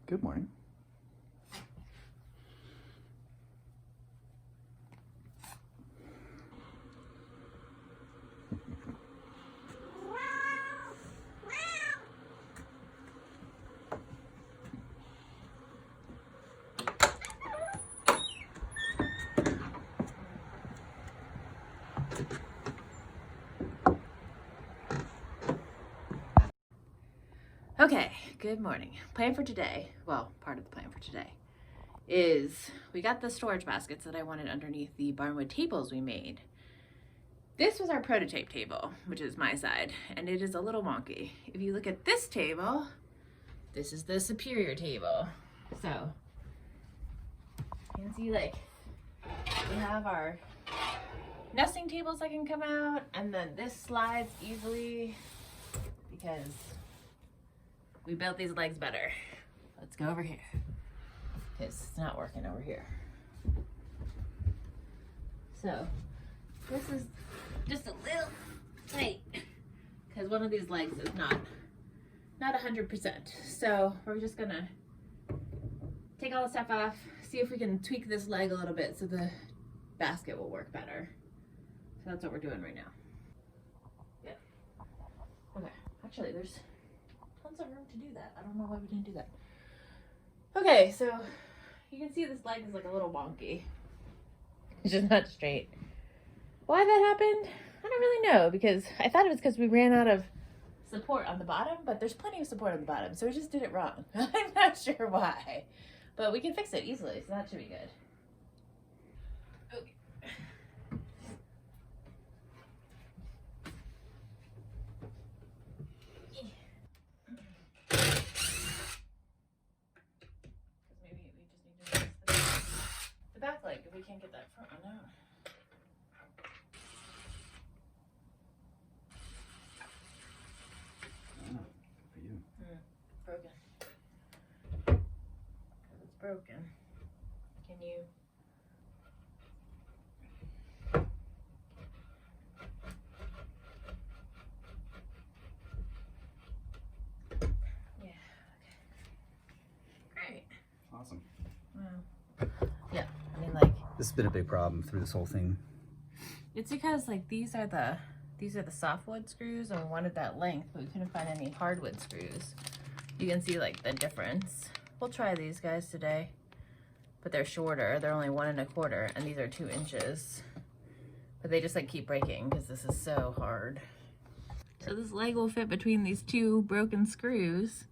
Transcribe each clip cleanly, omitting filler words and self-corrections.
Good morning. Okay, good morning. Plan for today, well, part of the plan for today, is we got the storage baskets that I wanted underneath the barnwood tables we made. This was our prototype table, which is my side, and it is a little wonky. If you look at this table, this is the superior table. So, you can see like, we have our nesting tables that can come out, and then this slides easily because we built these legs better. Let's go over here, because it's not working over here. So this is just a little tight because one of these legs is not 100%. So we're just gonna take all the stuff off, see if we can tweak this leg a little bit so the basket will work better. So that's what we're doing right now. Yeah. Okay, actually there's tons of room to do that. I don't know why we didn't do that. Okay, so you can see this leg is like a little wonky. It's just not straight. Why that happened? I don't really know, because I thought it was because we ran out of support on the bottom, but there's plenty of support on the bottom, so we just did it wrong. I'm not sure why, but we can fix it easily, so that should be good. Okay. The back leg, if we can't get that front one out. Oh, for you. Broken. Because it's broken. Can you? Yeah, okay. Great. Awesome. Wow. Yeah, I mean, like, This has been a big problem through this whole thing. it's because like these are the softwood screws, and we wanted that length, but we couldn't find any hardwood screws. You can see like the difference. We'll try these guys today, but they're shorter. They're only 1 1/4, and these are 2 inches. But they just like keep breaking because this is so hard. So this leg will fit between these 2 broken screws.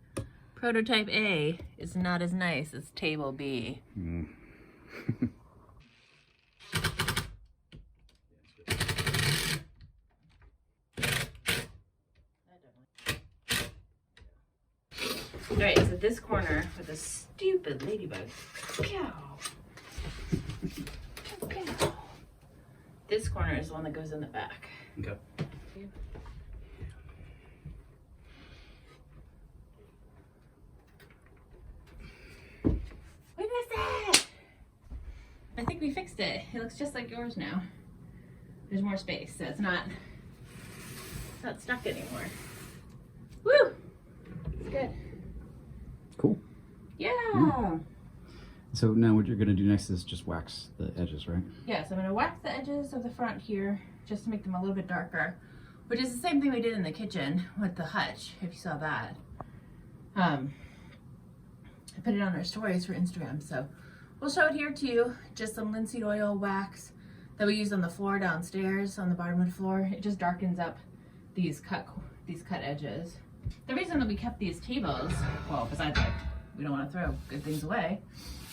Prototype A is not as nice as table B. All right, so this corner with a stupid ladybug. Pow. Pow. This corner is the one that goes in the back. Okay. We missed it! I think we fixed it. It looks just like yours now. There's more space, so it's not stuck anymore. Woo! It's good. Cool. Yeah! So now what you're going to do next is just wax the edges, right? Yeah, so I'm going to wax the edges of the front here just to make them a little bit darker, which is the same thing we did in the kitchen with the hutch, if you saw that. I put it on our stories for Instagram, so we'll show it here too. Just some linseed oil wax that we used on the floor downstairs on the barnwood floor. It just darkens up these cut edges. The reason that we kept these tables, well, besides like we don't want to throw good things away,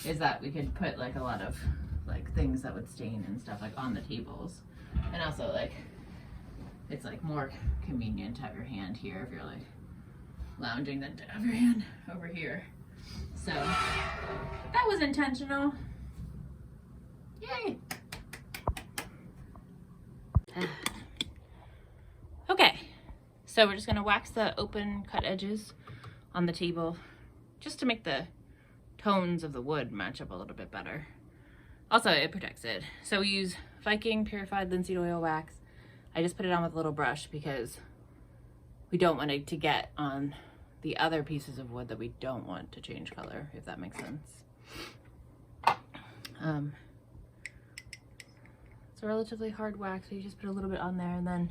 is that we could put like a lot of like things that would stain and stuff like on the tables, and also like it's like more convenient to have your hand here if you're like lounging than to have your hand over here. So that was intentional. Yay! Okay, so we're just gonna wax the open cut edges on the table just to make the tones of the wood match up a little bit better. Also, it protects it. So we use Viking purified linseed oil wax. I just put it on with a little brush because we don't want it to get on the other pieces of wood that we don't want to change color, if that makes sense. It's a relatively hard wax, so you just put a little bit on there, and then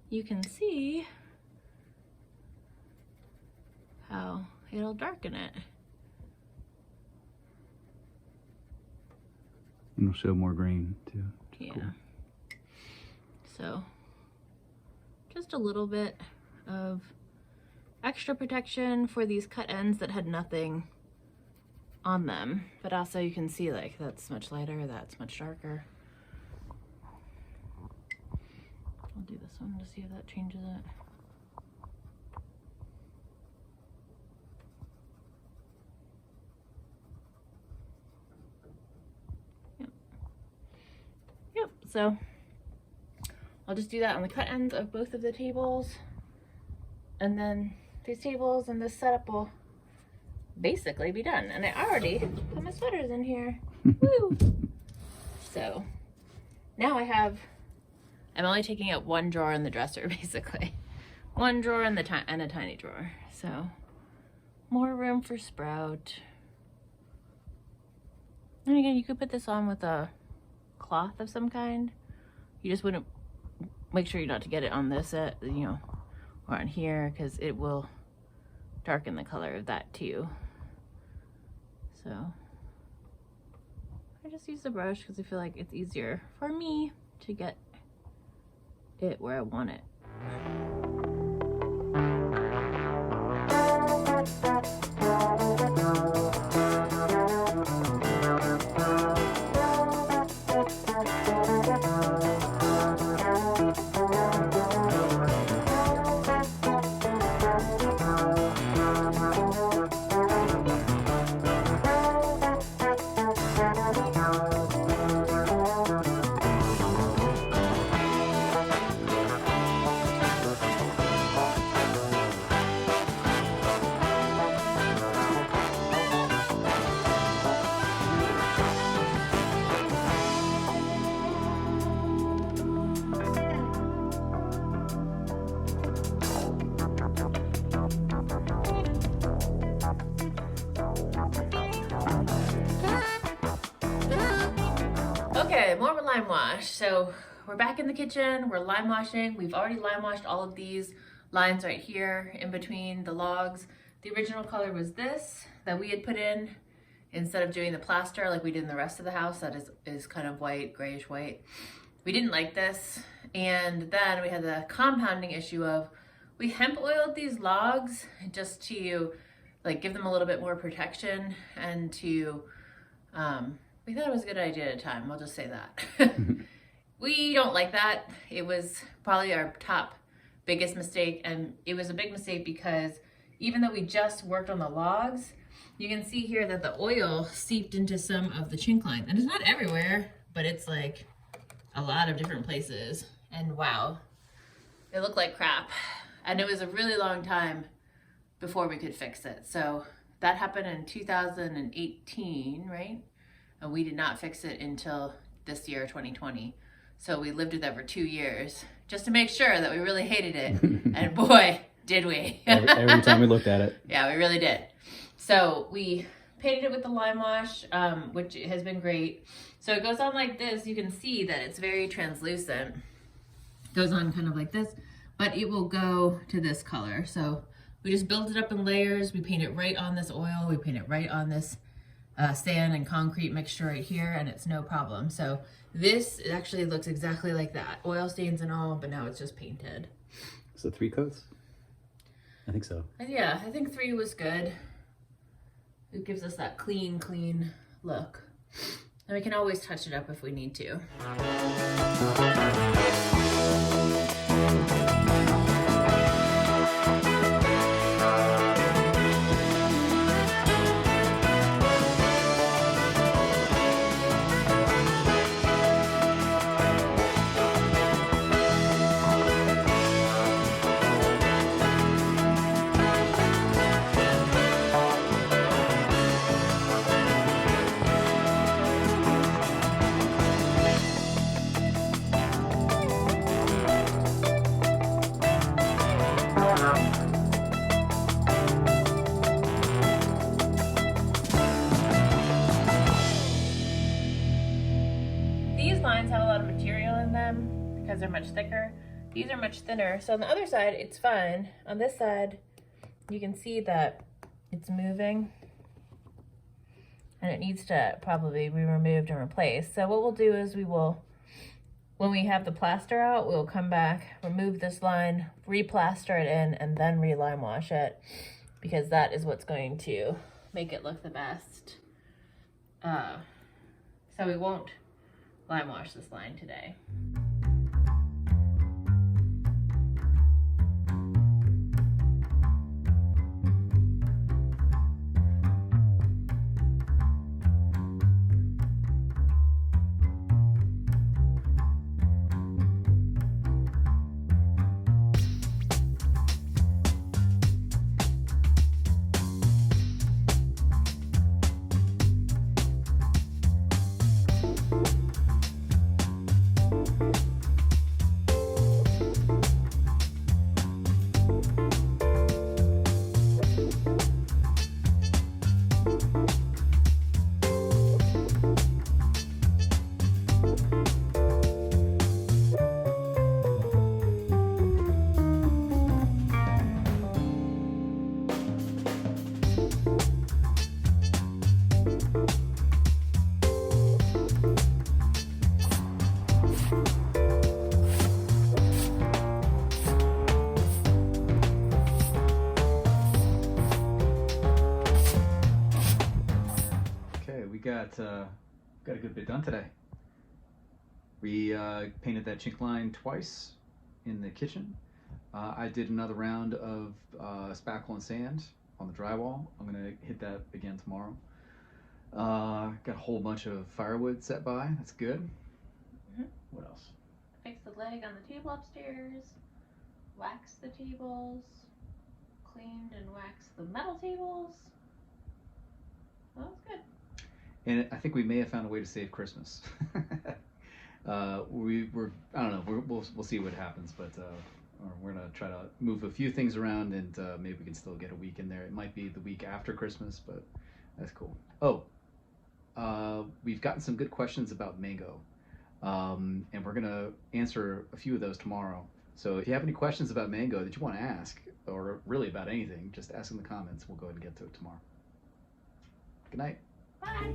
you can see how it'll darken it. And it'll show more green too. Yeah. Cool. So just a little bit of extra protection for these cut ends that had nothing on them, but also you can see like that's much lighter, that's much darker. I'll do this one to see if that changes it. Yep, so I'll just do that on the cut ends of both of the tables, and then these tables and this setup will basically be done. And I already put my sweaters in here. Woo! So now I'm only taking out one drawer in the dresser, basically. One drawer and a tiny drawer. So more room for Sprout. And again, you could put this on with a cloth of some kind. You just wouldn't, make sure not to get it on this, or on here, because it will darken the color of that too. So I just use the brush because I feel like it's easier for me to get it where I want it. Okay, more with lime wash. So we're back in the kitchen, we're lime washing. We've already lime washed all of these lines right here in between the logs. The original color was this that we had put in instead of doing the plaster like we did in the rest of the house that is kind of white, grayish white. We didn't like this, and then we had the compounding issue of we hemp oiled these logs just to like give them a little bit more protection, and to we thought it was a good idea at a time, we'll just say that. We don't like that. It was probably our top biggest mistake, and it was a big mistake because even though we just worked on the logs, you can see here that the oil seeped into some of the chink line, and it's not everywhere, but it's like a lot of different places, and wow, it looked like crap. And it was a really long time before we could fix it. So that happened in 2018, right? And we did not fix it until this year, 2020. So we lived with that for 2 years just to make sure that we really hated it. And boy, did we. every time we looked at it. Yeah, we really did. So we painted it with the lime wash, which has been great. So it goes on like this. You can see that it's very translucent. It goes on kind of like this, but it will go to this color. So we just build it up in layers. We paint it right on this oil. We paint it right on this sand and concrete mixture right here, and it's no problem. So this actually looks exactly like that. Oil stains and all, but now it's just painted. So 3 coats? I think so. Yeah, I think 3 was good. It gives us that clean look. And we can always touch it up if we need to. these are much thinner. So on the other side, it's fine. On this side, you can see that it's moving and it needs to probably be removed and replaced. So what we'll do is we will, when we have the plaster out, we'll come back, remove this line, re-plaster it in, and then re-lime wash it, because that is what's going to make it look the best. So we won't lime wash this line today. Got a good bit done today. We painted that chink line twice in the kitchen. I did another round of spackle and sand on the drywall. I'm gonna hit that again tomorrow. Got a whole bunch of firewood set by. That's good. What else? Fix the leg on the table upstairs, wax the tables, cleaned and waxed the metal tables. Well, that's good. And I think we may have found a way to save Christmas. I don't know, we'll see what happens, but we're gonna try to move a few things around, and maybe we can still get a week in there. It might be the week after Christmas, but that's cool. Oh, we've gotten some good questions about mango, and we're gonna answer a few of those tomorrow. So if you have any questions about mango that you want to ask, or really about anything, just ask in the comments. We'll go ahead and get to it tomorrow. Good night. Bye.